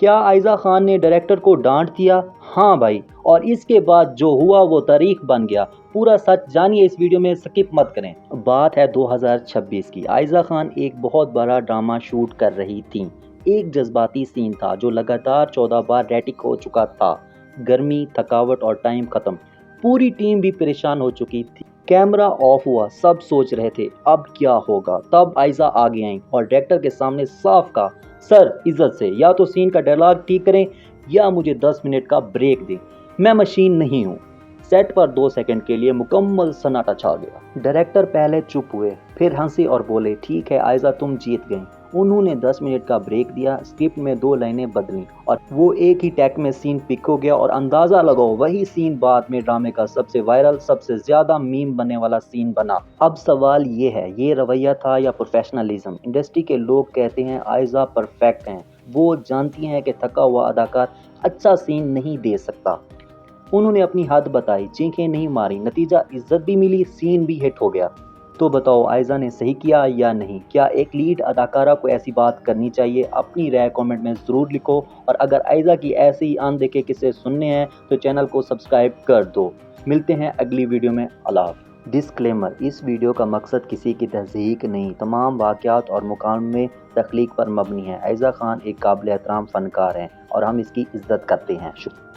کیا عائزہ خان نے ڈائریکٹر کو ڈانٹ دیا؟ ہاں بھائی، اور اس کے بعد جو ہوا وہ تاریخ بن گیا۔ پورا سچ جانیے اس ویڈیو میں، سکپ مت کریں۔ بات ہے 2026 کی۔ عائزہ خان ایک بہت بڑا ڈرامہ شوٹ کر رہی تھیں۔ ایک جذباتی سین تھا جو لگاتار 14 بار ریٹک ہو چکا تھا۔ گرمی، تھکاوٹ اور ٹائم ختم۔ پوری ٹیم بھی پریشان ہو چکی تھی۔ کیمرہ آف ہوا، سب سوچ رہے تھے اب کیا ہوگا۔ تب عائزہ آگے آئیں اور ڈائریکٹر کے سامنے صاف کہا، سر عزت سے یا تو سین کا ڈائلاگ ٹھیک کریں یا مجھے 10 منٹ کا بریک دیں، میں مشین نہیں ہوں۔ سیٹ پر 2 سیکنڈ کے لیے مکمل سناٹا چھا گیا۔ ڈائریکٹر پہلے چپ ہوئے، پھر ہنسے اور بولے، ٹھیک ہے عائزہ تم جیت گئیں۔ انہوں نے 10 منٹ کا بریک دیا، اسکرپٹ میں 2 لائنیں بدلیں اور وہ ایک ہی ٹیک میں سین پک ہو گیا، اور اندازہ لگاؤ وہی سین بعد میں ڈرامے کا سب سے وائرل، سب سے زیادہ میم بننے والا سین بنا۔ اب سوال یہ ہے، یہ رویہ تھا یا پروفیشنلزم؟ انڈسٹری کے لوگ کہتے ہیں عائزہ پرفیکٹ ہیں، وہ جانتی ہیں کہ تھکا ہوا اداکار اچھا سین نہیں دے سکتا۔ انہوں نے اپنی حد بتائی، چینخیں نہیں ماری، نتیجہ عزت بھی ملی، سین بھی ہٹ ہو گیا۔ تو بتاؤ عائزہ نے صحیح کیا یا نہیں؟ کیا ایک لیڈ اداکارہ کو ایسی بات کرنی چاہیے؟ اپنی رائے کامنٹ میں ضرور لکھو، اور اگر عائزہ کی ایسے ہی اندیکھے قصے سننے ہیں تو چینل کو سبسکرائب کر دو۔ ملتے ہیں اگلی ویڈیو میں، اللہ حافظ۔ ڈسکلیمر: اس ویڈیو کا مقصد کسی کی تضحیک نہیں، تمام واقعات اور مکالمے تخلیق پر مبنی ہیں۔ عائزہ خان ایک قابل احترام فنکار ہیں اور ہم اس کی عزت کرتے ہیں۔ شکریہ۔